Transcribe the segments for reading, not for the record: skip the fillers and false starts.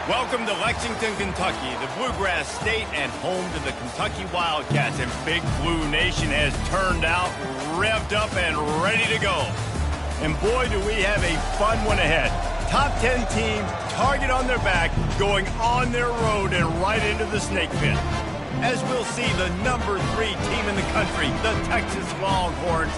Welcome to Lexington, Kentucky, the Bluegrass State and home to the Kentucky Wildcats. And Big Blue Nation has turned out, revved up, and ready to go. And boy, do we have a fun one ahead. Top 10 team, target on their back, going on their road and right into the snake pit. As we'll see the number 3 team in the country, the Texas Longhorns,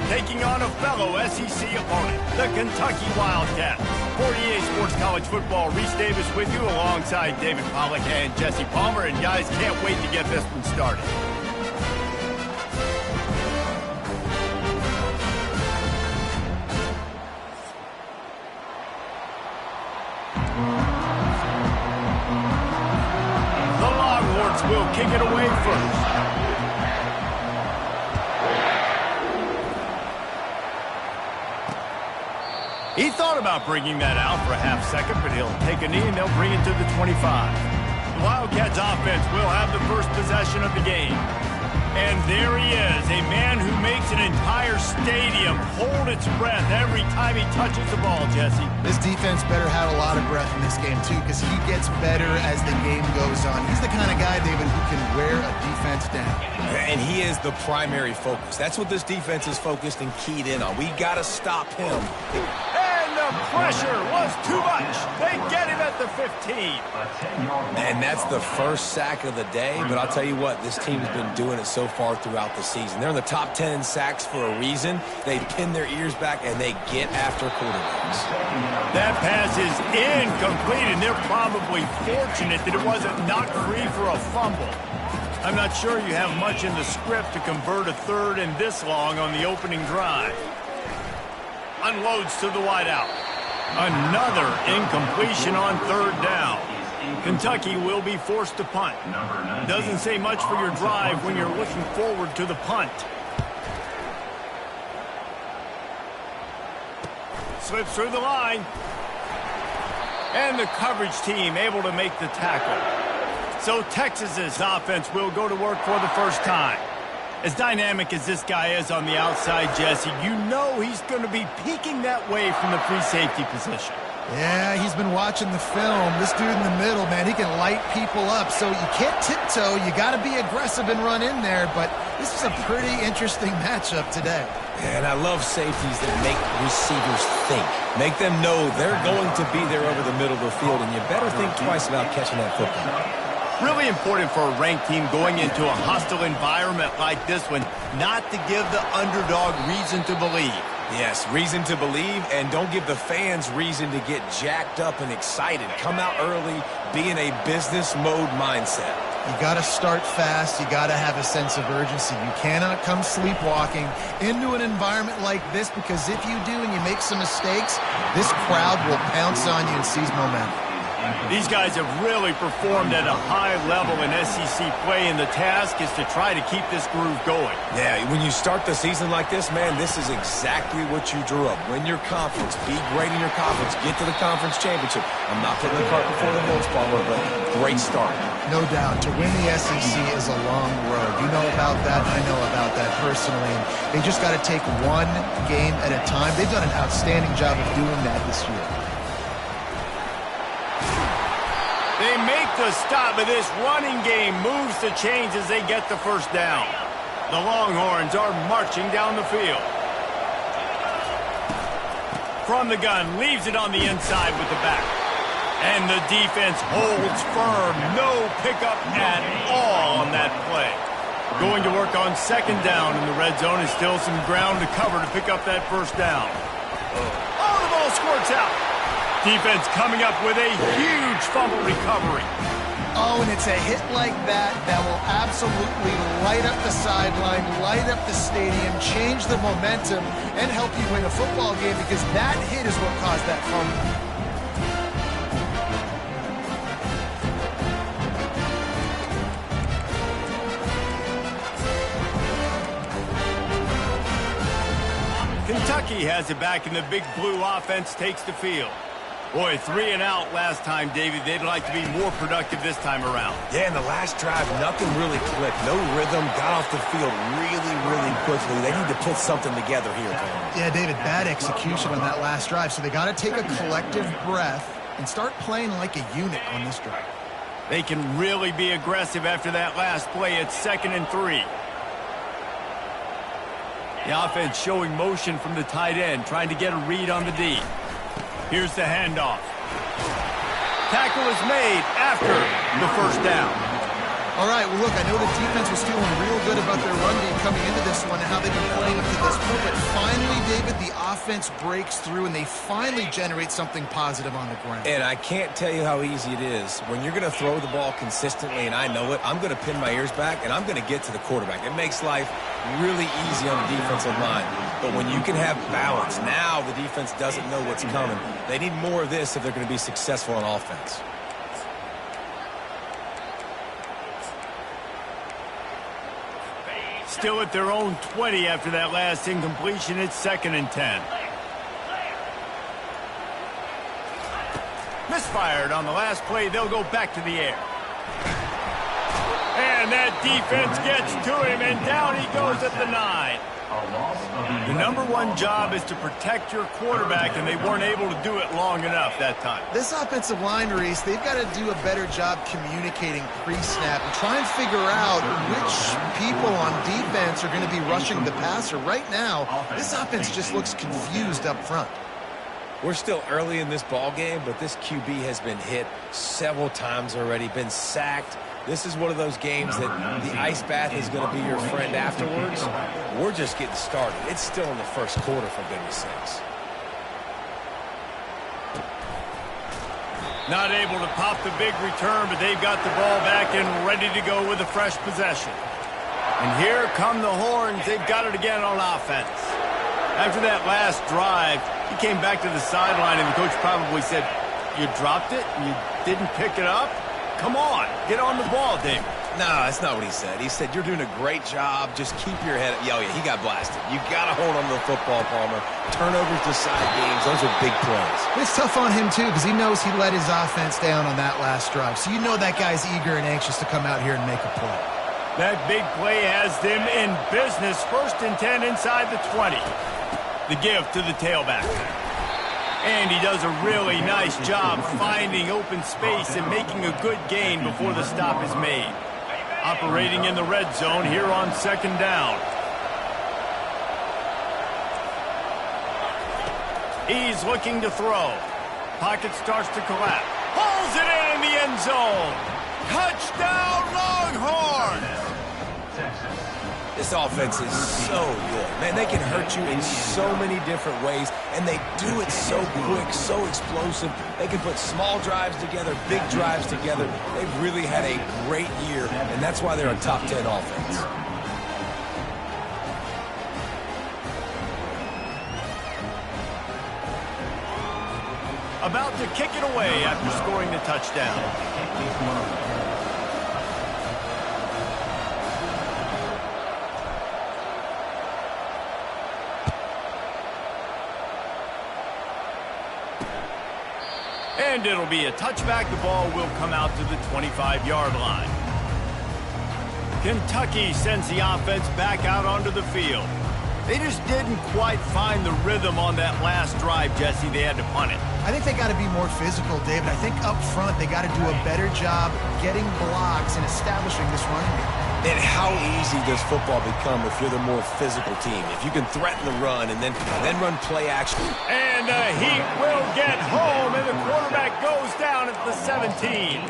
taking on a fellow SEC opponent, the Kentucky Wildcats. 48 Sports College Football, Reese Davis with you alongside David Pollack and Jesse Palmer. And guys, can't wait to get this one started. The Longhorns will kick it away first. He thought about bringing that out for a half second, but he'll take a knee and they'll bring it to the 25. The Wildcats offense will have the first possession of the game. And there he is, a man who makes an entire stadium hold its breath every time he touches the ball, Jesse. This defense better have a lot of breath in this game, too, because he gets better as the game goes on. He's the kind of guy, David, who can wear a defense down. And he is the primary focus. That's what this defense is focused and keyed in on. We got to stop him. The pressure was too much. They get him at the 15. And that's the first sack of the day. But I'll tell you what, this team has been doing it so far throughout the season. They're in the top 10 in sacks for a reason. They pin their ears back and they get after quarterbacks. That pass is incomplete, and they're probably fortunate that it wasn't knocked free for a fumble. I'm not sure you have much in the script to convert a third and this long on the opening drive. Unloads to the wideout. Another incompletion on third down. Kentucky will be forced to punt. Doesn't say much for your drive when you're looking forward to the punt. Slips through the line. And the coverage team able to make the tackle. So Texas's offense will go to work for the first time. As dynamic as this guy is on the outside, Jesse, you know he's going to be peeking that way from the free safety position. Yeah, he's been watching the film. This dude in the middle, man, he can light people up. So you can't tiptoe. You got to be aggressive and run in there. But this is a pretty interesting matchup today. And I love safeties that make receivers think. Make them know they're going to be there over the middle of the field, and you better think twice about catching that football. Really important for a ranked team going into a hostile environment like this one, not to give the underdog reason to believe. Yes, reason to believe, and don't give the fans reason to get jacked up and excited. Come out early, be in a business mode mindset. You got to start fast. You got to have a sense of urgency. You cannot come sleepwalking into an environment like this, because if you do and you make some mistakes, this crowd will pounce on you and seize momentum. These guys have really performed at a high level in SEC play, and the task is to try to keep this groove going. Yeah, when you start the season like this, man, this is exactly what you drew up. Win your conference, be great in your conference, get to the conference championship. I'm not putting the cart before the horse, Palmer, but great start. No doubt. To win the SEC is a long road. You know about that. I know about that personally. They just got to take one game at a time. They've done an outstanding job of doing that this year. They make the stop, but this running game moves the chains as they get the first down. The Longhorns are marching down the field. From the gun, leaves it on the inside with the back. And the defense holds firm. No pickup at all on that play. Going to work on second down in the red zone. Is still some ground to cover to pick up that first down. Oh, the ball squirts out. Defense coming up with a huge fumble recovery. Oh, and it's a hit like that that will absolutely light up the sideline, light up the stadium, change the momentum, and help you win a football game, because that hit is what caused that fumble. Kentucky has it back, and the Big Blue offense takes the field. Boy, 3 and out last time, David. They'd like to be more productive this time around. Yeah, in the last drive, nothing really clicked. No rhythm, got off the field really quickly. They need to put something together here, Tom. Yeah, David, bad execution on that last drive. So they got to take a collective breath and start playing like a unit on this drive. They can really be aggressive after that last play. It's 2nd and 3. The offense showing motion from the tight end, trying to get a read on the D. Here's the handoff. Tackle is made after the first down. All right, well, look, I know the defense was feeling real good about their run game coming into this one and how they've been playing up to this point, but finally, David, the offense breaks through and they finally generate something positive on the ground. And I can't tell you how easy it is. When you're going to throw the ball consistently, and I know it, I'm going to pin my ears back, and I'm going to get to the quarterback. It makes life really easy on the defensive line. But when you can have balance, now the defense doesn't know what's coming. They need more of this if they're going to be successful on offense. Still at their own 20 after that last incompletion. It's 2nd and 10. Misfired on the last play. They'll go back to the air. And that defense gets to him, and down he goes at the 9. The #1 job is to protect your quarterback, and they weren't able to do it long enough that time. This offensive line, Reese, they've got to do a better job communicating pre-snap and try and figure out which people on defense are going to be rushing the passer. Right now, this offense just looks confused up front. We're still early in this ball game, but this QB has been hit several times already, been sacked. This is one of those games that the ice bath is going to be your friend afterwards. We're just getting started. It's still in the first quarter, for goodness sakes. Not able to pop the big return, but they've got the ball back and ready to go with a fresh possession. And here come the horns. They've got it again on offense. After that last drive, he came back to the sideline, and the coach probably said, "You dropped it? You didn't pick it up? Come on, get on the ball, David." No, that's not what he said. He said, "You're doing a great job. Just keep your head up." Oh, yeah, he got blasted. You got to hold on to the football, Palmer. Turnovers decide games. Those are big plays. It's tough on him, too, because he knows he let his offense down on that last drive. So you know that guy's eager and anxious to come out here and make a play. That big play has them in business. 1st and 10 inside the 20. The give to the tailback. And he does a really nice job finding open space and making a good gain before the stop is made. Operating in the red zone here on 2nd down. He's looking to throw. Pocket starts to collapse. Pulls it in the end zone. Touchdown, Longhorns! This offense is so good. Man, they can hurt you in so many different ways, and they do it so quick, so explosive. They can put small drives together, big drives together. They've really had a great year, and that's why they're a top 10 offense. About to kick it away after scoring the touchdown. And it'll be a touchback. The ball will come out to the 25-yard line. Kentucky sends the offense back out onto the field. They just didn't quite find the rhythm on that last drive, Jesse. They had to punt it. I think they got to be more physical, David. I think up front they got to do a better job getting blocks and establishing this running game. And how easy does football become if you're the more physical team? If you can threaten the run and then run play action. And he will get home, and the quarterback goes down at the 17.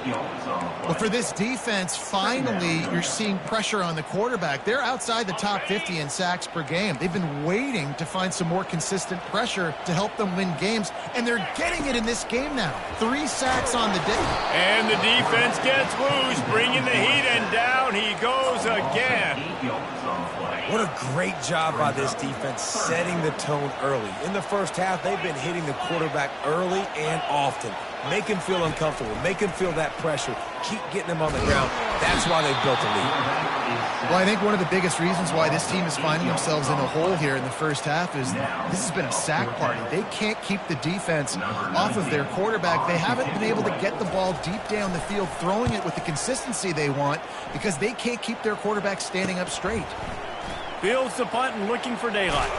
Well, for this defense, finally, you're seeing pressure on the quarterback. They're outside the top 50 in sacks per game. They've been waiting to find some more consistent pressure to help them win games, and they're getting it in this game now. 3 sacks on the day. And the defense gets loose, bringing the heat, and down he goes again. What a great job by this defense setting the tone early. In the first half, they've been hitting the quarterback early and often. Make him feel uncomfortable. Make him feel that pressure. Keep getting him on the ground. That's why they've built a lead. Well, I think one of the biggest reasons why this team is finding themselves in a hole here in the first half is this has been a sack party. They can't keep the defense off of their quarterback. They haven't been able to get the ball deep down the field, throwing it with the consistency they want because they can't keep their quarterback standing up straight. Fields the punt and looking for daylight.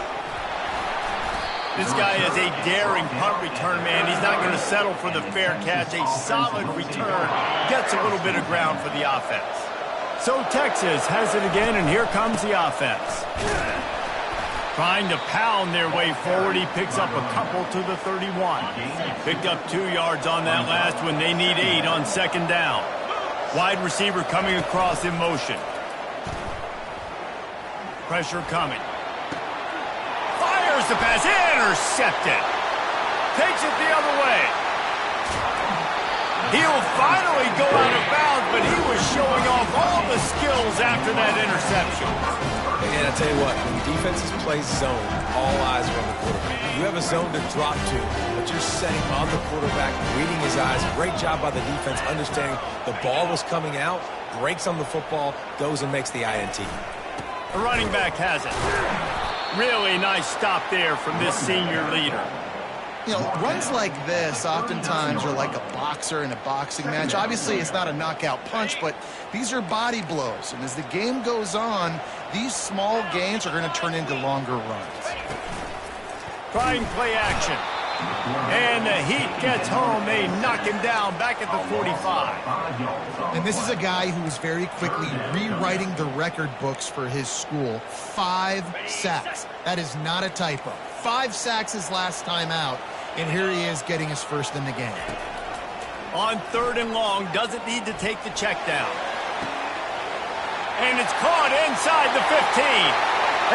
This guy is a daring punt return man. He's not going to settle for the fair catch. A solid return gets a little bit of ground for the offense. So Texas has it again, and here comes the offense. Trying to pound their way forward. He picks up a couple to the 31. Picked up 2 yards on that last one. They need 8 on second down. Wide receiver coming across in motion. Pressure coming. Fires the pass. Intercepted. Takes it the other way. He'll finally go out of bounds, but he was showing off all the skills after that interception. And I tell you what, when defenses play zone, all eyes are on the quarterback. You have a zone to drop to, but you're setting on the quarterback, reading his eyes. Great job by the defense, understanding the ball was coming out, breaks on the football, goes and makes the INT. The running back has it. Really nice stop there from this senior leader. You know, runs like this oftentimes are like a boxer in a boxing match. Obviously, it's not a knockout punch, but these are body blows. And as the game goes on, these small gains are going to turn into longer runs. Trying play action. And the Heat gets home. They knock him down back at the 45. And this is a guy who is very quickly rewriting the record books for his school. 5 sacks. That is not a typo. 5 sacks his last time out. And here he is getting his first in the game. On 3rd and long, doesn't need to take the check down. And it's caught inside the 15.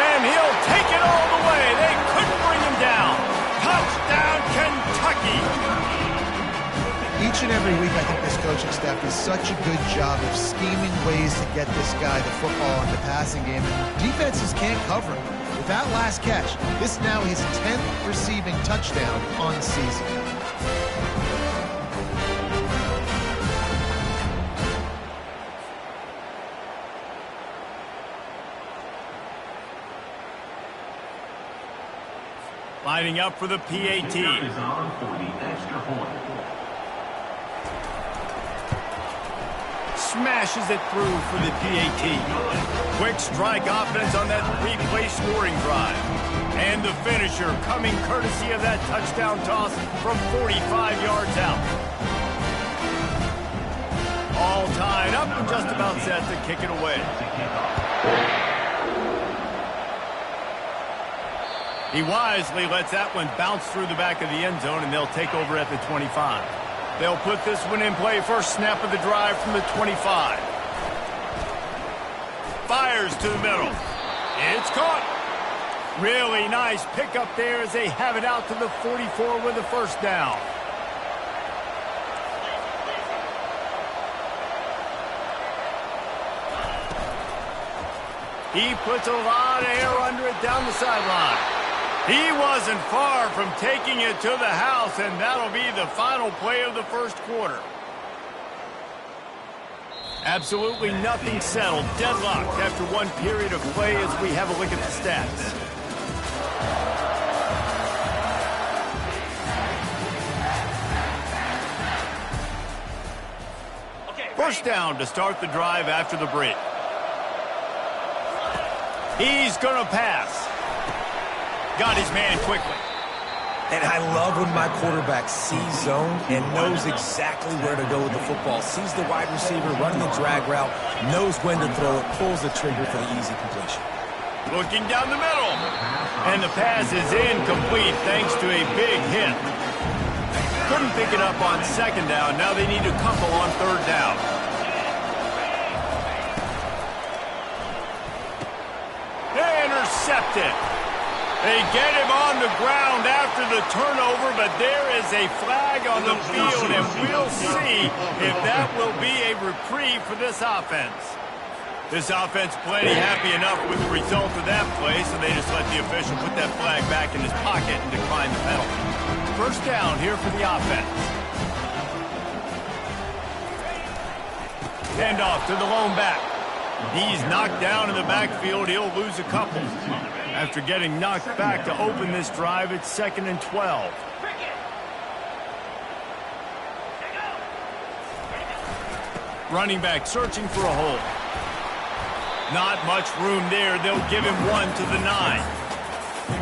And he'll take it all the way. They couldn't bring him down. Touchdown, Kentucky. Each and every week, I think this coaching staff does such a good job of scheming ways to get this guy the football in the passing game. And defenses can't cover him. With that last catch, this now his 10th receiving touchdown on the season. Lining up for the PAT. Smashes it through for the PAT. Quick strike offense on that 3-play scoring drive. And the finisher coming courtesy of that touchdown toss from 45 yards out. All tied up and just about set to kick it away. He wisely lets that one bounce through the back of the end zone, and they'll take over at the 25. They'll put this one in play. First snap of the drive from the 25. Fires to the middle. It's caught. Really nice pickup there as they have it out to the 44 with the first down. He puts a lot of air under it down the sideline. He wasn't far from taking it to the house, and that'll be the final play of the first quarter. Absolutely nothing settled. Deadlocked after one period of play as we have a look at the stats. First down to start the drive after the break. He's going to pass. Got his man quickly. And I love when my quarterback sees zone and knows exactly where to go with the football. Sees the wide receiver running the drag route, knows when to throw it, pulls the trigger for the easy completion. Looking down the middle. And the pass is incomplete thanks to a big hit. Couldn't pick it up on second down. Now they need a couple on third down. Intercepted. They get him on the ground after the turnover, but there is a flag on the field, and we'll see if that will be a reprieve for this offense. This offense plenty happy enough with the result of that play, so they just let the official put that flag back in his pocket and decline the penalty. First down here for the offense. Handoff to the lone back. He's knocked down in the backfield. He'll lose a couple. After getting knocked back to open this drive, it's 2nd and 12. Running back searching for a hole. Not much room there. They'll give him one to the 9.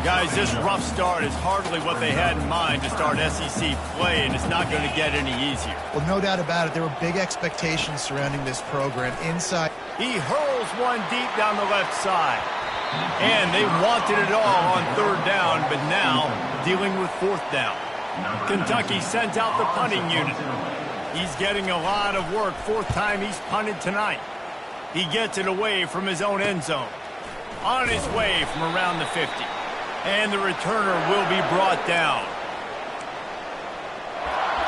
Guys, this rough start is hardly what they had in mind to start SEC play, and it's not going to get any easier. Well, no doubt about it. There were big expectations surrounding this program. Inside, he hurls one deep down the left side. And they wanted it all on third down, but now dealing with fourth down. Kentucky sends out the punting unit. He's getting a lot of work. Fourth time he's punted tonight. He gets it away from his own end zone. On his way from around the 50. And the returner will be brought down.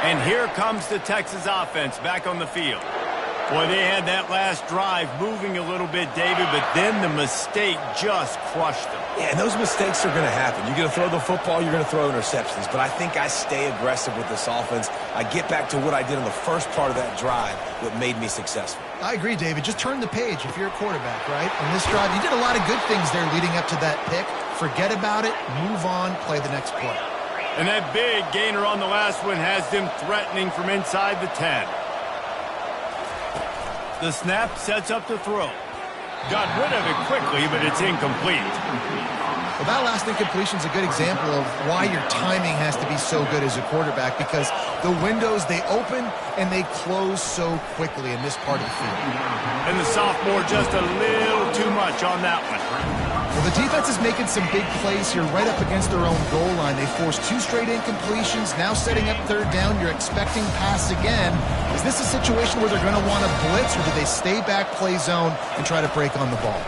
And here comes the Texas offense back on the field. Boy, they had that last drive moving a little bit, David, but then the mistake just crushed them. Yeah, and those mistakes are going to happen. You're going to throw the football, you're going to throw interceptions. But I think I stay aggressive with this offense. I get back to what I did on the first part of that drive, what made me successful. I agree, David. Just turn the page if you're a quarterback, right? On this drive, you did a lot of good things there leading up to that pick. Forget about it, move on, play the next play. And that big gainer on the last one has them threatening from inside the 10. The snap sets up the throw. Got rid of it quickly, but it's incomplete. Well, that last incompletion is a good example of why your timing has to be so good as a quarterback, because the windows, they open and they close so quickly in this part of the field. And the sophomore just a little too much on that one. Well, the defense is making some big plays here right up against their own goal line. They forced 2 straight incompletions. Now setting up third down, you're expecting pass again. Is this a situation where they're going to want to blitz, or do they stay back, play zone, and try to break on the ball?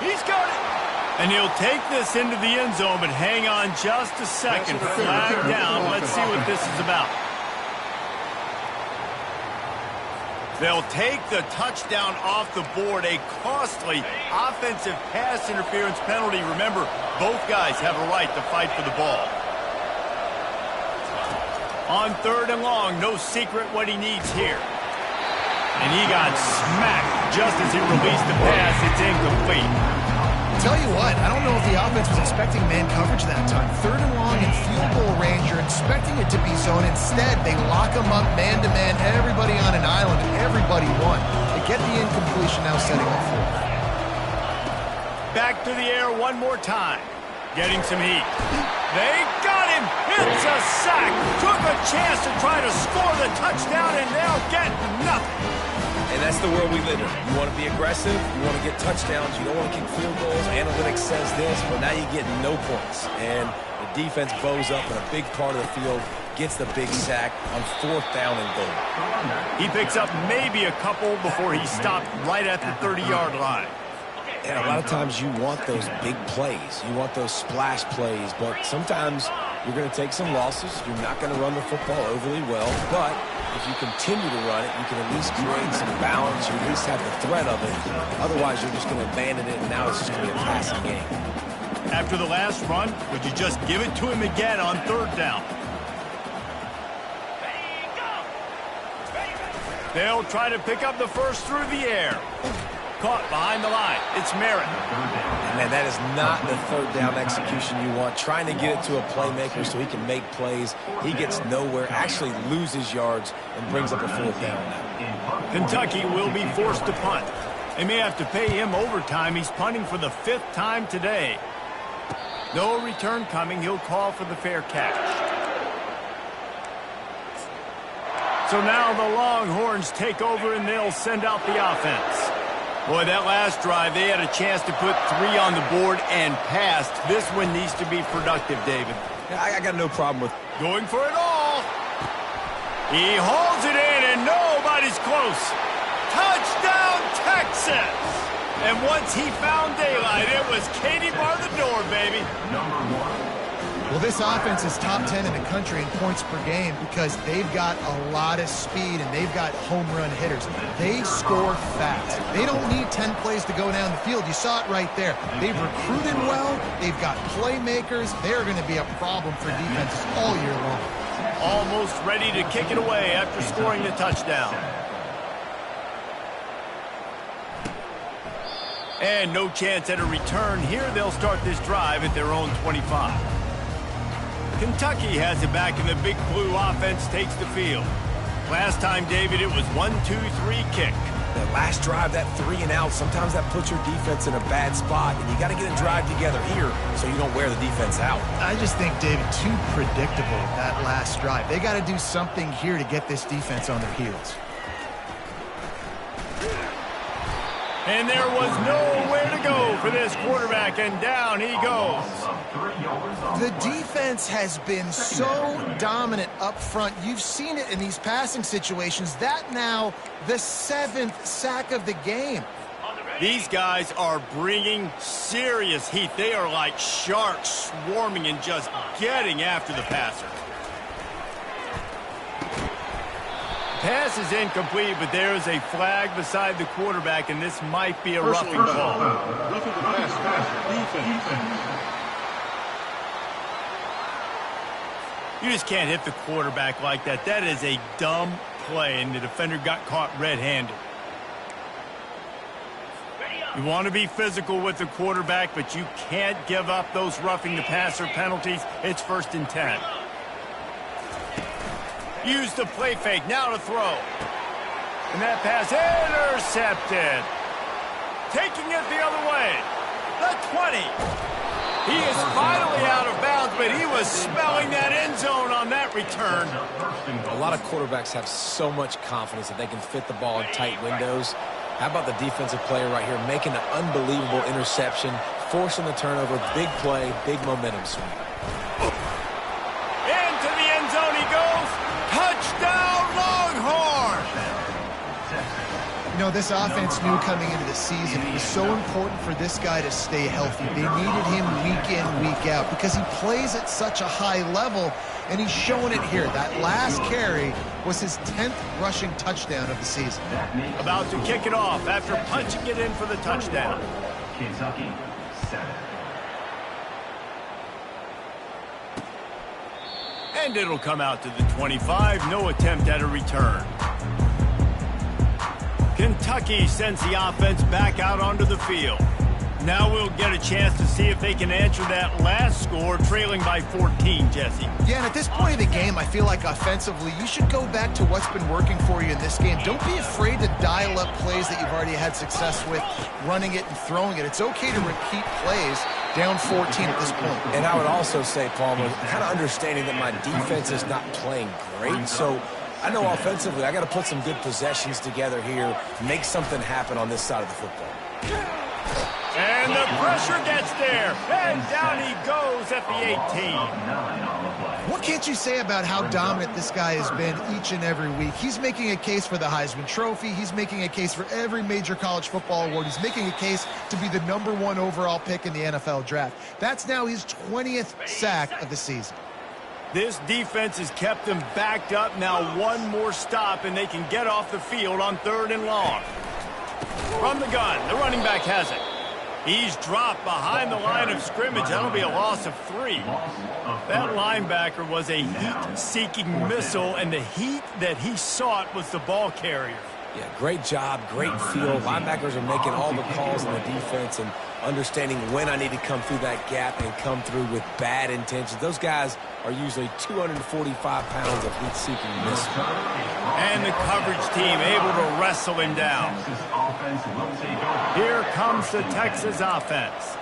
He's got it. And he'll take this into the end zone, but hang on just a second. Flag down. Let's see what this is about. They'll take the touchdown off the board, a costly offensive pass interference penalty. Remember, both guys have a right to fight for the ball. On third and long, no secret what he needs here. And he got smacked just as he released the pass. It's incomplete. Tell you what, I don't know if the offense was expecting man coverage that time. Third and long in field goal range, you're expecting it to be zone. Instead, they lock them up man-to-man, everybody on an island, and everybody won. They get the incompletion, now setting up fourth. Back to the air one more time. Getting some heat. They got him. It's a sack. Took a chance to try to score the touchdown, and they'll get nothing. And that's the world we live in. You want to be aggressive, you want to get touchdowns, you don't want to kick field goals. Analytics says this, but now you get no points. And the defense bows up in a big part of the field, gets the big sack on fourth down and goal. He picks up maybe a couple before he stopped right at the 30-yard line. And a lot of times you want those big plays. You want those splash plays, but sometimes you're going to take some losses. You're not going to run the football overly well, but if you continue to run it, you can at least create some balance. You at least have the threat of it. Otherwise, you're just going to abandon it, and now it's just going to be a passing game. After the last run, would you just give it to him again on third down? They'll try to pick up the first through the air. Caught behind the line. It's Merritt. And man, that is not the third down execution you want. Trying to get it to a playmaker so he can make plays. He gets nowhere, actually loses yards, and brings up a fourth down now. Kentucky will be forced to punt. They may have to pay him overtime. He's punting for the 5th time today. No return coming. He'll call for the fair catch. So now the Longhorns take over, and they'll send out the offense. Boy, that last drive, they had a chance to put 3 on the board and passed. This one needs to be productive, David. Yeah, I got no problem with going for it all. He holds it in, and nobody's close. Touchdown, Texas! And once he found daylight, it was Katie bar the door, baby. Well, this offense is top 10 in the country in points per game because they've got a lot of speed and they've got home run hitters. They score fast. They don't need 10 plays to go down the field. You saw it right there. They've recruited well. They've got playmakers. They're going to be a problem for defenses all year long. Almost ready to kick it away after scoring the touchdown. And no chance at a return here. They'll start this drive at their own 25. Kentucky has it back, and the Big Blue offense takes the field. Last time, David, it was 1-2-3 kick. That last drive, that 3 and out, sometimes that puts your defense in a bad spot, and you got to get a drive together here so you don't wear the defense out. I just think, David, too predictable, that last drive. They got to do something here to get this defense on their heels. And there was nowhere to go for this quarterback, and down he goes. The defense has been so dominant up front. You've seen it in these passing situations. That now the 7th sack of the game. These guys are bringing serious heat. They are like sharks swarming and just getting after the passer. Pass is incomplete, but there is a flag beside the quarterback, and this might be a roughing call. Roughing the pass, defense. You just can't hit the quarterback like that. That is a dumb play, and the defender got caught red-handed. You want to be physical with the quarterback, but you can't give up those roughing the passer penalties. It's 1st and 10. Use the play fake, now to throw. And that pass intercepted. Taking it the other way. The 20. He is finally out of bounds, but he was smelling that end zone on that return. A lot of quarterbacks have so much confidence that they can fit the ball in tight windows. How about the defensive player right here making an unbelievable interception, forcing the turnover, big play, big momentum swing. Into the end zone he goes. Touchdown, Longhorn! You know, this offense knew coming into the season it was so important for this guy to stay healthy. They needed him week in, week out because he plays at such a high level, and he's showing it here. That last carry was his 10th rushing touchdown of the season. About to kick it off after punching it in for the touchdown. Kentucky 7. And it'll come out to the 25. No attempt at a return. Kentucky sends the offense back out onto the field. Now we'll get a chance to see if they can answer that last score, trailing by 14, Jesse. Yeah, and at this point of the game, I feel like offensively, you should go back to what's been working for you in this game. Don't be afraid to dial up plays that you've already had success with, running it and throwing it. It's okay to repeat plays down 14 at this point. And I would also say, Palmer, kind of understanding that my defense is not playing great, so I know offensively I got to put some good possessions together here, make something happen on this side of the football. And the pressure gets there, and down he goes at the 18. What can't you say about how dominant this guy has been each and every week? He's making a case for the Heisman Trophy. He's making a case for every major college football award. He's making a case to be the #1 overall pick in the NFL draft. That's now his 20th sack of the season. This defense has kept them backed up. Now one more stop, and they can get off the field on 3rd and long. From the gun, the running back has it. He's dropped behind the line of scrimmage. That'll be a loss of 3. That linebacker was a heat-seeking missile, and the heat that he sought was the ball carrier. Yeah, great job, great feel. Linebackers are making all the calls in the defense and understanding when I need to come through that gap and come through with bad intentions. Those guys are usually 245 pounds of heat-seeking missile. And the coverage team able to wrestle him down. Here comes the Texas offense.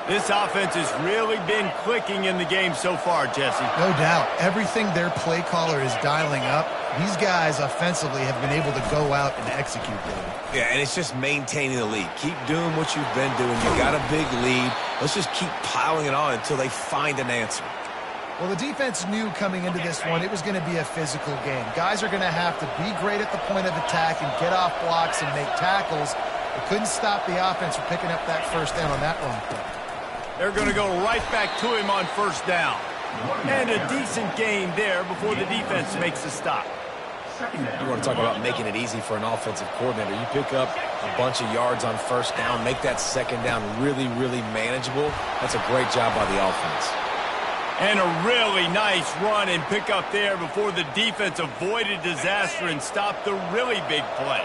This offense has really been clicking in the game so far, Jesse. No doubt. Everything their play caller is dialing up, these guys offensively have been able to go out and execute, David. Yeah, and it's just maintaining the lead. Keep doing what you've been doing. You got a big lead. Let's just keep piling it on until they find an answer. Well, the defense knew coming into this one it was going to be a physical game. Guys are going to have to be great at the point of attack and get off blocks and make tackles. They couldn't stop the offense from picking up that first down on that run play. They're going to go right back to him on 1st down. And a decent gain there before the defense makes a stop. You want to talk about making it easy for an offensive coordinator. You pick up a bunch of yards on 1st down, make that 2nd down really, really manageable. That's a great job by the offense. And a really nice run and pick up there before the defense avoided disaster and stopped the really big play.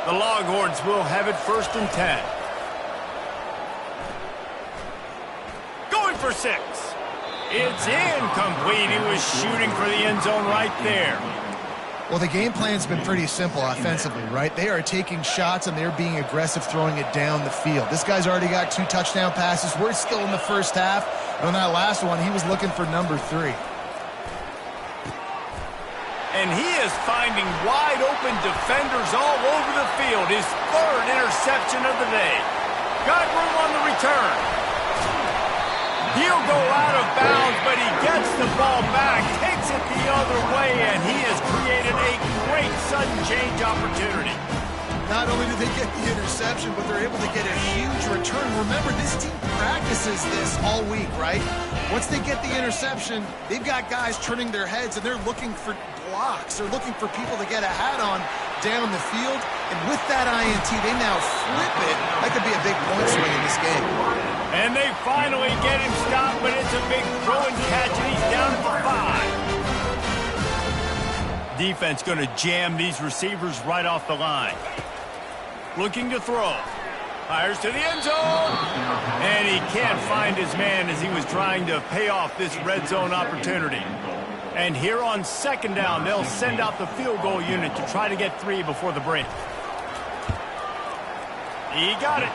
The Longhorns will have it 1st and 10. Going for 6. It's incomplete. He was shooting for the end zone right there. Well, the game plan's been pretty simple offensively, right? They are taking shots and they're being aggressive throwing it down the field. This guy's already got 2 touchdown passes. We're still in the first half. And on that last one, he was looking for number 3. And he is finding wide open defenders all over the field. His 3rd interception of the day. Got room on the return. He'll go out of bounds, but he gets the ball back, takes it the other way, and he has created a great sudden change opportunity. Not only do they get the interception, but they're able to get a huge return. Remember, this team practices this all week, right? Once they get the interception, they've got guys turning their heads, and they're looking for blocks. They're looking for people to get a hat on down the field. And with that INT, they now flip it. That could be a big point swing in this game. And they finally get him stopped, but it's a big throw and catch, and he's down at the 5. Defense going to jam these receivers right off the line. Looking to throw. Fires to the end zone. And he can't find his man as he was trying to pay off this red zone opportunity. And here on 2nd down, they'll send out the field goal unit to try to get 3 before the break. He got it.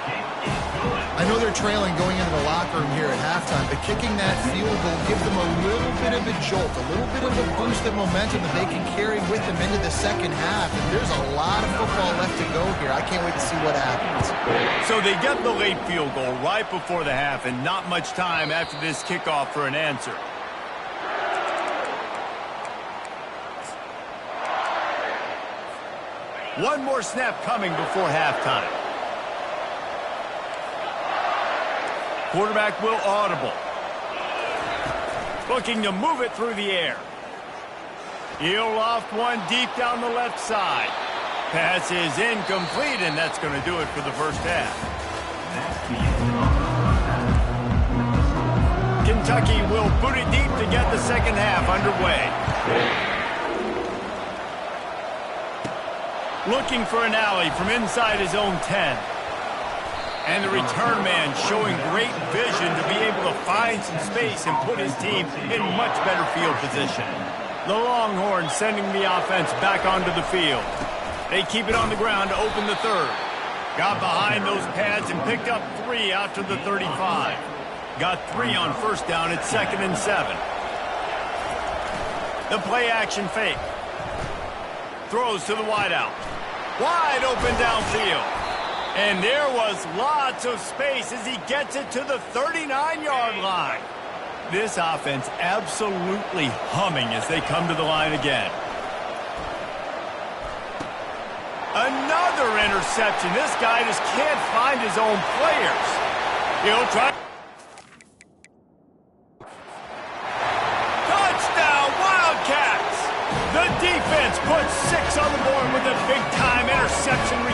I know they're trailing going into the locker room here at halftime, but kicking that field goal gives them a little bit of a jolt, a little bit of a boost of momentum that they can carry with them into the second half. And there's a lot of football left to go here. I can't wait to see what happens. So they get the late field goal right before the half, and not much time after this kickoff for an answer. One more snap coming before halftime. Quarterback will audible. Looking to move it through the air. He'll loft one deep down the left side. Pass is incomplete, and that's going to do it for the first half. Kentucky will boot it deep to get the second half underway. Looking for an alley from inside his own 10. And the return man showing great vision to be able to find some space and put his team in much better field position. The Longhorns sending the offense back onto the field. They keep it on the ground to open the 3rd. Got behind those pads and picked up 3 out to the 35. Got 3 on 1st down at 2nd and 7. The play action fake. Throws to the wideout. Wide open downfield. And there was lots of space as he gets it to the 39-yard line. This offense absolutely humming as they come to the line again. Another interception. This guy just can't find his own players. He'll try. Touchdown, Wildcats! The defense puts 6 on the board with a big-time interception.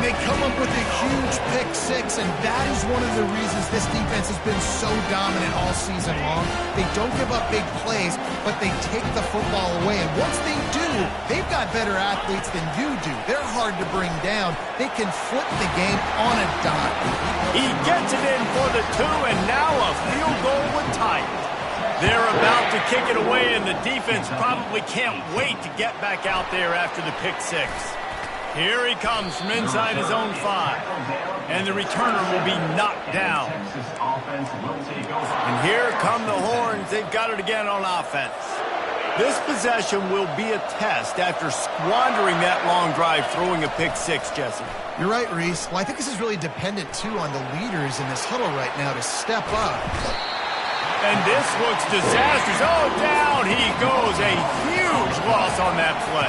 They come up with a huge pick 6, and that is one of the reasons this defense has been so dominant all season long. They don't give up big plays, but they take the football away. And once they do, they've got better athletes than you do. They're hard to bring down. They can flip the game on a dime. He gets it in for the 2, and now a field goal with time. They're about to kick it away, and the defense probably can't wait to get back out there after the pick 6. Here he comes from inside his own 5. And the returner will be knocked down. And here come the Horns. They've got it again on offense. This possession will be a test after squandering that long drive throwing a pick 6, Jesse. You're right, Reese. Well, I think this is really dependent, too, on the leaders in this huddle right now to step up. And this looks disastrous. Oh, down he goes. A huge loss on that play.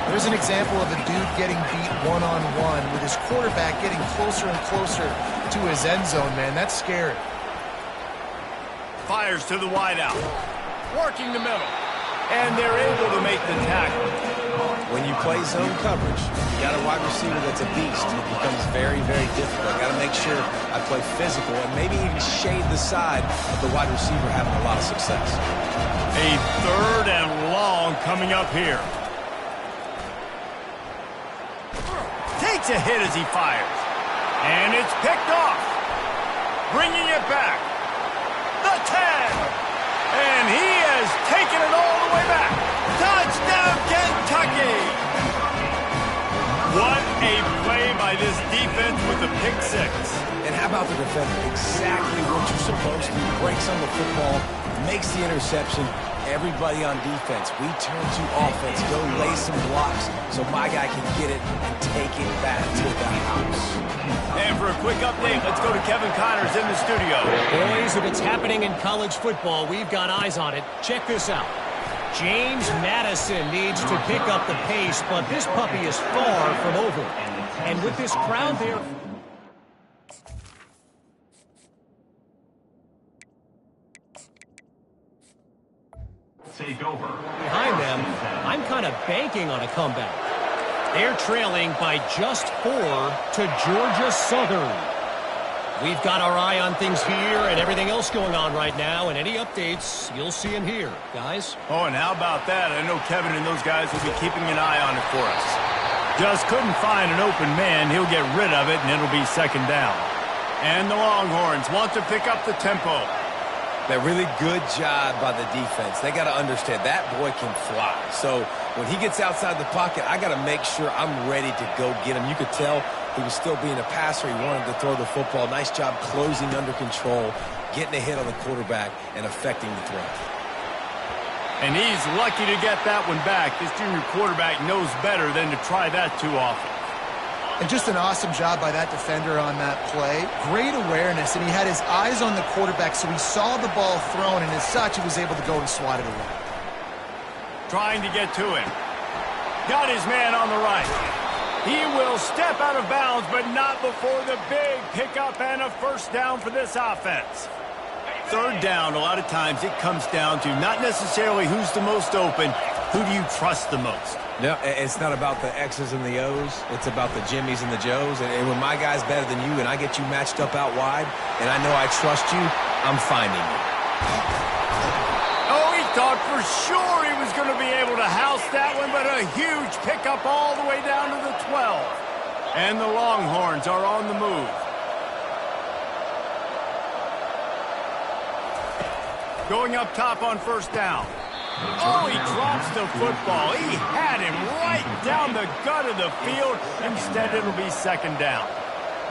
There's an example of a dude getting beat one-on-one with his quarterback getting closer and closer to his end zone, man. That's scary. Fires to the wideout. Working the middle. And they're able to make the tackle. When you play zone coverage, you got a wide receiver that's a beast. It becomes very, very difficult. I got to make sure I play physical and maybe even shade the side of the wide receiver having a lot of success. A 3rd and long coming up here. takes a hit as he fires. And it's picked off. Bringing it back. The 10. And he has taken it all the way back. Touchdown, Kentucky! What a play by this defense with the pick six. And how about the defender? Exactly what you're supposed to. Breaks on the football, makes the interception. Everybody on defense, we turn to offense. Go lay some blocks so my guy can get it and take it back to the house. And for a quick update, let's go to Kevin Connors in the studio. Boys, if it's happening in college football, we've got eyes on it. Check this out. James Madison needs to pick up the pace, but this puppy is far from over. And with this crowd there... Take over. behind them, I'm kind of banking on a comeback. They're trailing by just 4 to Georgia Southern. We've got our eye on things here and everything else going on right now, and any updates, you'll see them here, guys. Oh, and how about that? I know Kevin and those guys will be keeping an eye on it for us. Just couldn't find an open man. He'll get rid of it, and it'll be second down. And the Longhorns want to pick up the tempo. That really good job by the defense. They got to understand that boy can fly. So when he gets outside the pocket, I got to make sure I'm ready to go get him. You could tell he was still being a passer. He wanted to throw the football. Nice job closing under control, getting a hit on the quarterback, and affecting the throw. And he's lucky to get that one back. This junior quarterback knows better than to try that too often. And just an awesome job by that defender on that play. Great awareness, and he had his eyes on the quarterback, so he saw the ball thrown, and as such, he was able to go and swat it away. Trying to get to him. Got his man on the right. He will step out of bounds, but not before the big pickup and a first down for this offense. Third down, a lot of times it comes down to not necessarily who's the most open, who do you trust the most? No, it's not about the X's and the O's. It's about the Jimmies and the Joes. And when my guy's better than you and I get you matched up out wide and I know I trust you, I'm finding you. Oh, he thought for sure he was going to be able to house that one, but a huge pickup all the way down to the 12. And the Longhorns are on the move. Going up top on first down. Oh, he drops the football. He had him right down the gut of the field. Instead, it'll be second down.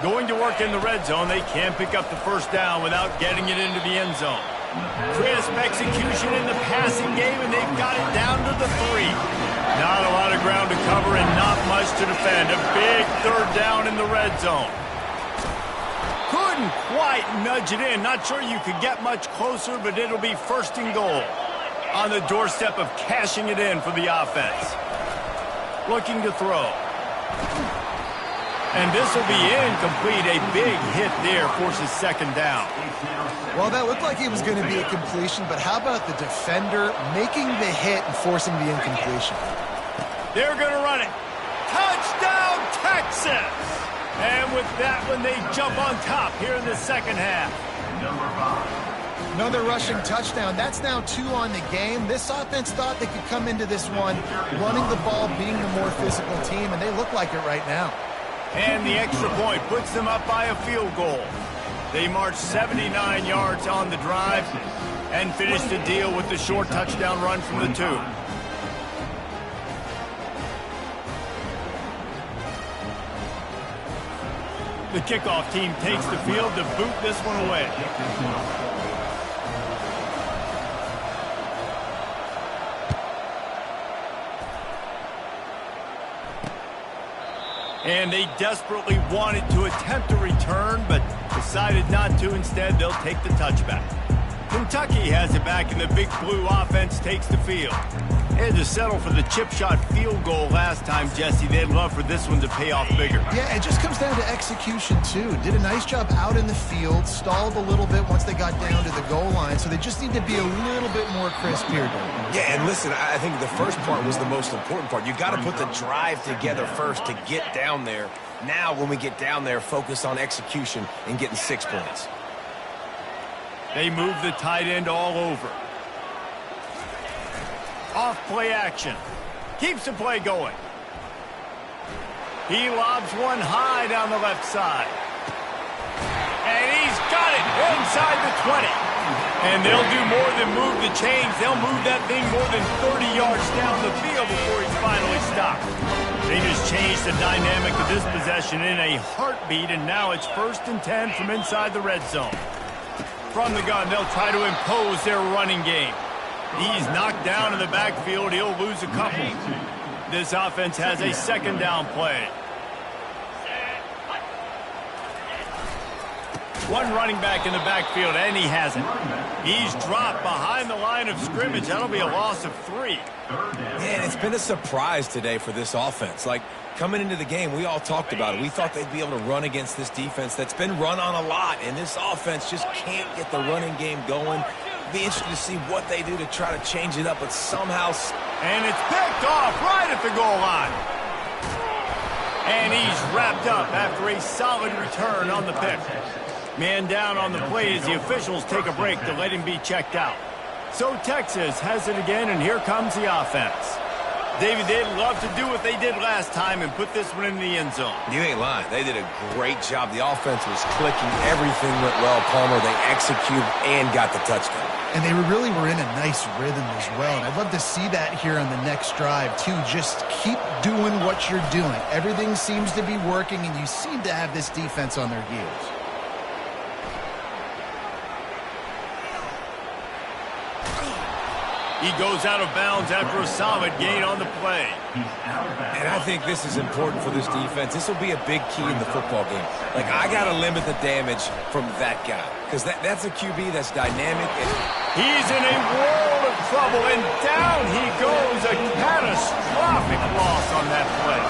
Going to work in the red zone, they can't pick up the first down without getting it into the end zone. Crisp execution in the passing game, and they've got it down to the 3. Not a lot of ground to cover and not much to defend. A big third down in the red zone. Couldn't quite nudge it in. Not sure you could get much closer, but it'll be first and goal. On the doorstep of cashing it in for the offense. Looking to throw. And this will be incomplete. A big hit there forces second down. Well, that looked like it was going to be a completion, but how about the defender making the hit and forcing the incompletion? They're going to run it. Touchdown, Texas! And with that one, they jump on top here in the second half. Number 5. Another rushing touchdown. That's now 2 on the game. This offense thought they could come into this one running the ball, being the more physical team, and they look like it right now. And the extra point puts them up by a field goal. They march 79 yards on the drive and finish the deal with the short touchdown run from the 2. The kickoff team takes the field to boot this one away. And they desperately wanted to attempt a return, but decided not to. Instead, they'll take the touchback. Kentucky has it back, and the Big Blue offense takes the field. They had to settle for the chip shot field goal last time, Jesse. They'd love for this one to pay off bigger. Yeah, it just comes down to execution, too. Did a nice job out in the field, stalled a little bit once they got down to the goal line, so they just need to be a little bit more crisp here. Yeah, and listen, I think the first part was the most important part. You got to put the drive together first to get down there. Now, when we get down there, focus on execution and getting 6 points. They move the tight end all over. Off play action. Keeps the play going. He lobs one high down the left side. And he's got it inside the 20. And they'll do more than move the chains. They'll move that thing more than 30 yards down the field before he's finally stopped. They just changed the dynamic of this possession in a heartbeat, and now it's 1st and 10 from inside the red zone. From the gun, they'll try to impose their running game. He's knocked down in the backfield. He'll lose a couple. This offense has a 2nd down play. One running back in the backfield, and he hasn't. He's dropped behind the line of scrimmage. That'll be a loss of 3. Man, it's been a surprise today for this offense. Like, coming into the game, we all talked about it. We thought they'd be able to run against this defense that's been run on a lot, and this offense just can't get the running game going. Be interested to see what they do to try to change it up, but somehow... And it's picked off right at the goal line. And he's wrapped up after a solid return on the pick. Man down on the play as the officials take a break to let him be checked out. So Texas has it again, and here comes the offense. David, they'd love to do what they did last time and put this one in the end zone. You ain't lying. They did a great job. The offense was clicking. Everything went well, Palmer. They executed and got the touchdown. And they really were in a nice rhythm as well. And I'd love to see that here on the next drive, too. Just keep doing what you're doing. Everything seems to be working, and you seem to have this defense on their heels. He goes out of bounds after a solid gain on the play. And I think this is important for this defense. This will be a big key in the football game. Like, I got to limit the damage from that guy, because that's a QB that's dynamic. He's in a world of trouble, and down he goes. A catastrophic loss on that play.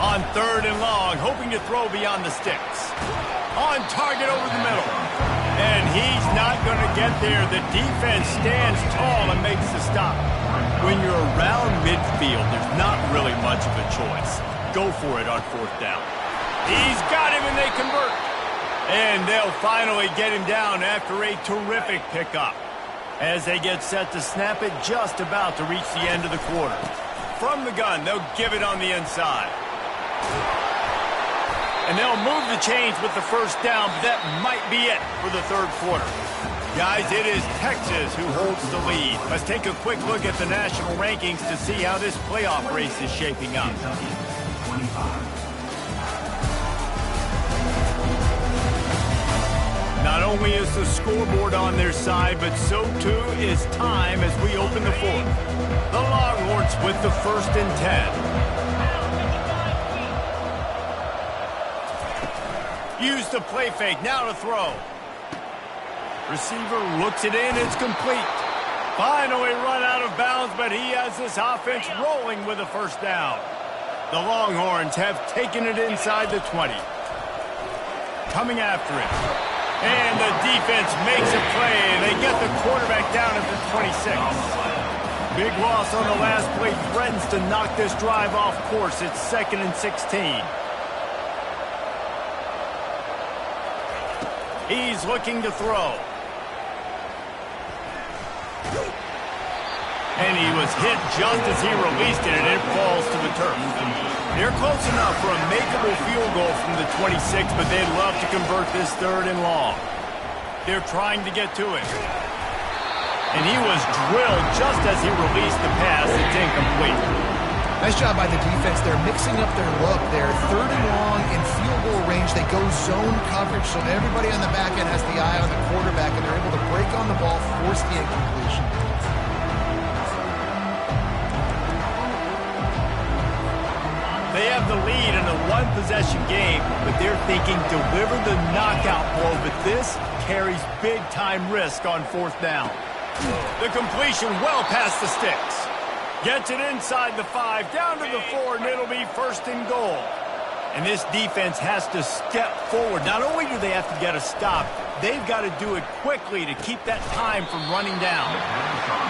On 3rd and long, hoping to throw beyond the sticks. On target over the middle. And he's not going to get there. The defense stands tall and makes the stop. When you're around midfield, there's not really much of a choice. Go for it on 4th down. He's got him, and they convert. And they'll finally get him down after a terrific pickup. As they get set to snap it, just about to reach the end of the quarter. From the gun, they'll give it on the inside. And they'll move the chains with the 1st down, but that might be it for the 3rd quarter. Guys, it is Texas who holds the lead. Let's take a quick look at the national rankings to see how this playoff race is shaping up. Not only is the scoreboard on their side, but so too is time as we open the 4th. The Longhorns with the 1st and 10. Use the play fake, now to throw. Receiver looks it in, it's complete. Finally run out of bounds, but he has this offense rolling with a 1st down. The Longhorns have taken it inside the 20. Coming after it. And the defense makes a play, and they get the quarterback down at the 26. Big loss on the last play, threatens to knock this drive off course. It's 2nd and 16. He's looking to throw. And he was hit just as he released it, and it falls to the turf. They're close enough for a makeable field goal from the 26, but they'd love to convert this 3rd and long. They're trying to get to it. And he was drilled just as he released the pass. It's incomplete. Nice job by the defense. They're mixing up their look. They're 3rd and long in field goal range. They go zone coverage, so everybody on the back end has the eye on the quarterback, and they're able to break on the ball, force the incompletion. They have the lead in a one-possession game, but they're thinking deliver the knockout blow, but this carries big-time risk on 4th down. The completion well past the sticks. Gets it inside the 5, down to the 4, and it'll be 1st and goal. And this defense has to step forward. Not only do they have to get a stop, they've got to do it quickly to keep that time from running down.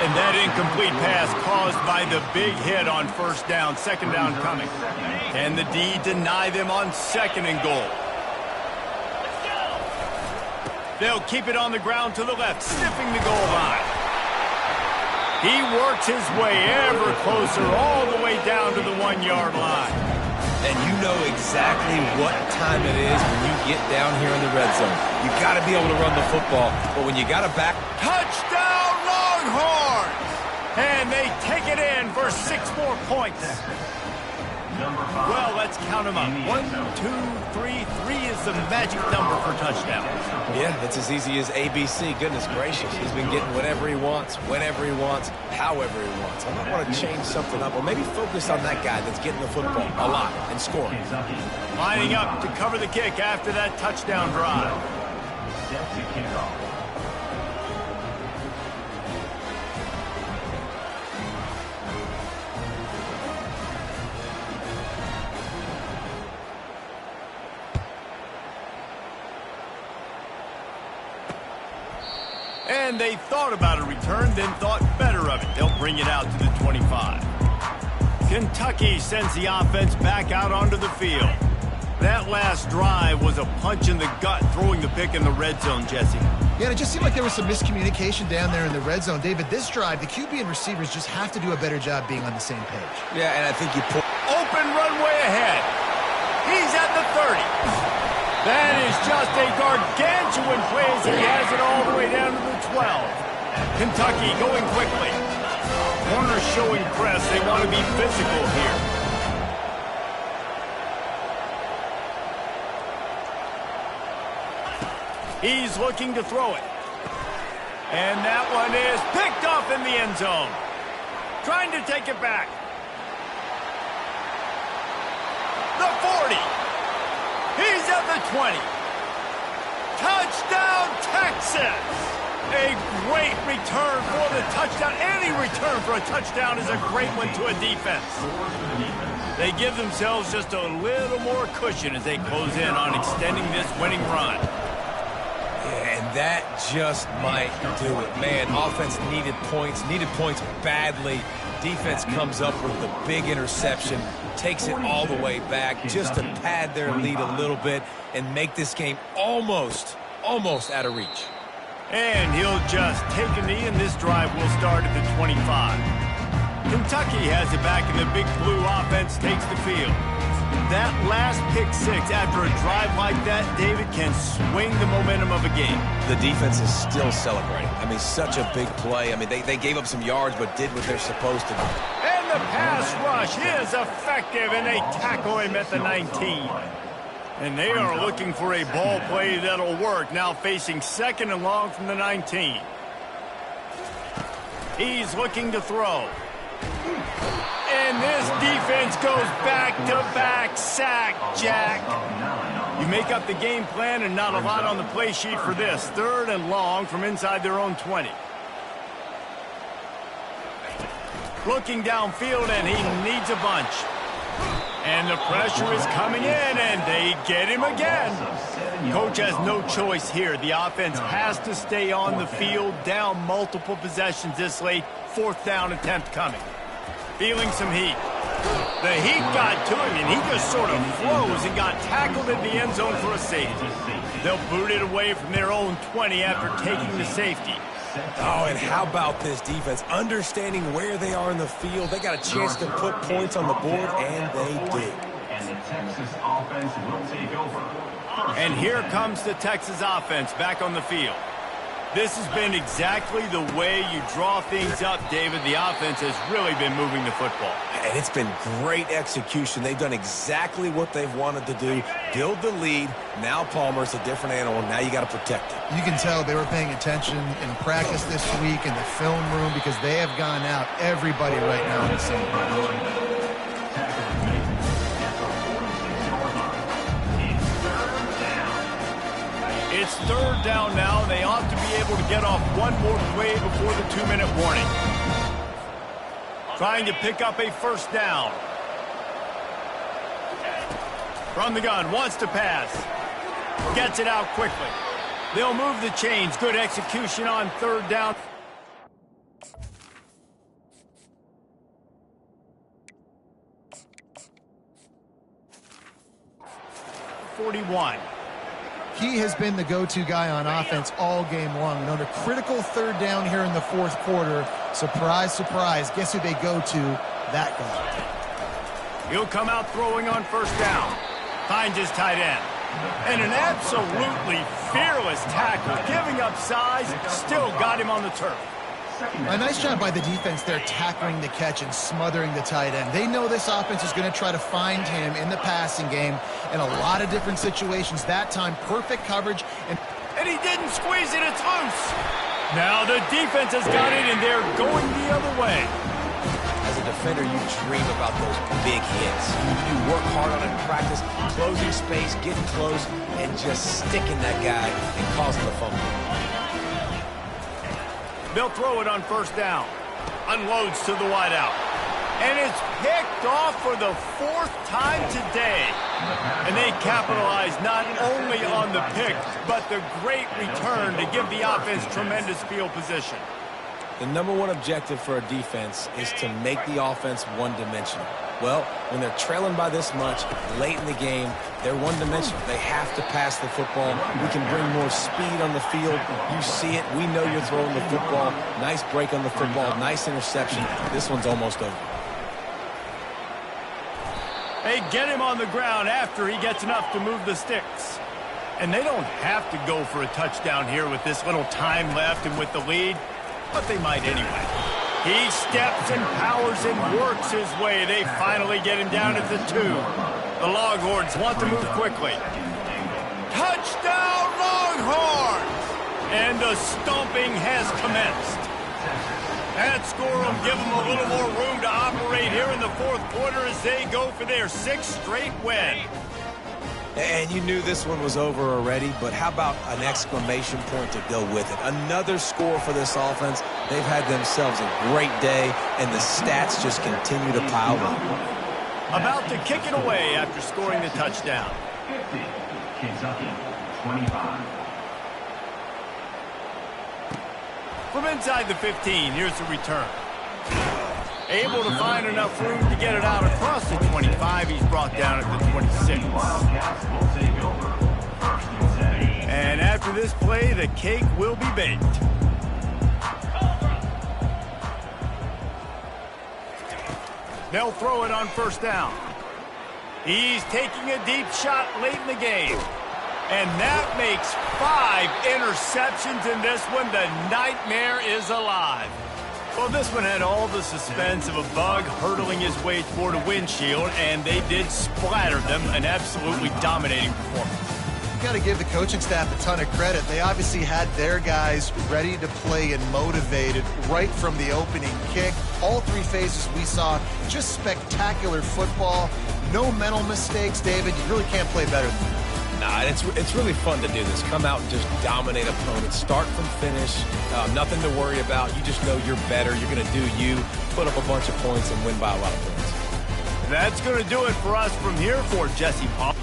And that incomplete pass caused by the big hit on 1st down, 2nd down coming. And the D deny them on 2nd and goal. They'll keep it on the ground to the left, sniffing the goal line. He works his way ever closer all the way down to the 1-yard line. And you know exactly what time it is when you get down here in the red zone. You got to be able to run the football, but when you got to back... Touchdown, Longhorns! And they take it in for 6 more points. Well, let's count them up. 1, 2, 3. 3 is the magic number for touchdowns. Yeah, it's as easy as ABC. Goodness gracious. He's been getting whatever he wants, whenever he wants, however he wants. I might want to change something up or maybe focus on that guy that's getting the football a lot and scoring. Lining up to cover the kick after that touchdown drive. Set to kick off. And they thought about a return, then thought better of it. They'll bring it out to the 25. Kentucky sends the offense back out onto the field. That last drive was a punch in the gut, throwing the pick in the red zone, Jesse. Yeah, it just seemed like there was some miscommunication down there in the red zone. David, this drive, the QB and receivers just have to do a better job being on the same page. Yeah, and I think you put... Open runway ahead. He's at the 30. That is just a gargantuan play as he has it all the way down to the 12. Kentucky going quickly. Corners showing press. They want to be physical here. He's looking to throw it. And that one is picked off in the end zone. Trying to take it back. The 40. He's at the 20. Touchdown, Texas! A great return for the touchdown. Any return for a touchdown is a great one to a defense. They give themselves just a little more cushion as they close in on extending this winning run. Yeah, and that just might do it. Man, offense needed points badly. Defense comes up with the big interception, takes it all the way back just to pad their lead a little bit and make this game almost out of reach. And he'll just take a knee, and this drive will start at the 25. Kentucky has it back, and the Big Blue offense takes the field. That last pick six after a drive like that, David, can swing the momentum of a game. The defense is still celebrating. I mean, such a big play. I mean, they gave up some yards, but did what they're supposed to do. And the pass rush is effective, and they tackle him at the 19. And they are looking for a ball play that'll work, now facing 2nd and long from the 19. He's looking to throw. And this defense goes back-to-back sack, Jack. You make up the game plan and not a lot on the play sheet for this. 3rd and long from inside their own 20. Looking downfield, and he needs a bunch. And the pressure is coming in, and they get him again. Coach has no choice here. The offense has to stay on the field, down multiple possessions this late. 4th down attempt coming. Feeling some heat. The heat got to him, and he just sort of froze and got tackled in the end zone for a safety. They'll boot it away from their own 20 after taking the safety. Oh, and how about this defense? Understanding where they are in the field. They got a chance to put points on the board, and they did. And the Texas offense will take over. And here comes the Texas offense back on the field. This has been exactly the way you draw things up, David. The offense has really been moving the football. And it's been great execution. They've done exactly what they've wanted to do. Build the lead. Now Palmer's a different animal. Now you got to protect it. You can tell they were paying attention in practice this week in the film room because they have gone out, everybody right now on the same page. It's 3rd down now. They ought to be able to get off one more play before the 2-minute warning. Trying to pick up a 1st down. From the gun, wants to pass. Gets it out quickly. They'll move the chains. Good execution on 3rd down. He has been the go-to guy on offense all game long. And on a critical third down here in the fourth quarter, surprise, surprise, guess who they go to? That guy. He'll come out throwing on first down. Finds his tight end. And an absolutely fearless tackle, giving up size, still got him on the turf. A nice job by the defense there, tackling the catch and smothering the tight end. They know this offense is going to try to find him in the passing game in a lot of different situations. That time, perfect coverage. And he didn't squeeze it, it's loose. Now the defense has got it, and they're going the other way. As a defender, you dream about those big hits. You work hard on it in practice, closing space, getting close, and just sticking that guy and causing the fumble. They'll throw it on first down. Unloads to the wideout. And it's picked off for the fourth time today. And they capitalize not only on the pick, but the great return to give the offense tremendous field position. The number one objective for a defense is to make the offense one-dimensional. Well, when they're trailing by this much late in the game, they're one-dimensional. They have to pass the football. We can bring more speed on the field. You see it. We know you're throwing the football. Nice break on the football. Nice interception. This one's almost over. They get him on the ground after he gets enough to move the sticks. And they don't have to go for a touchdown here with this little time left and with the lead, but they might anyway. He steps and powers and works his way. They finally get him down at the 2. The Longhorns want to move quickly. Touchdown, Longhorns! And the stomping has commenced. That score will give them a little more room to operate here in the fourth quarter as they go for their 6th straight win. And you knew this one was over already, but how about an exclamation point to go with it? Another score for this offense. They've had themselves a great day, and the stats just continue to pile up. About to kick it away after scoring the touchdown. 50, Kentucky, 25. From inside the 15, here's the return. Able to find enough room to get it out across the 25. He's brought down at the 26. And after this play, the cake will be baked. They'll throw it on first down. He's taking a deep shot late in the game. And that makes 5 interceptions in this one. The nightmare is alive. Well, this one had all the suspense of a bug hurtling his way toward a windshield, and they did splatter them. An absolutely dominating performance. You got to give the coaching staff a ton of credit. They obviously had their guys ready to play and motivated right from the opening kick. All 3 phases we saw, just spectacular football. No mental mistakes, David. You really can't play better than that. Nah, it's really fun to do this. Come out and just dominate opponents. Start from finish. Nothing to worry about. You just know you're better. You're going to do you, put up a bunch of points, and win by a lot of points. That's going to do it for us from here for Jesse Paul.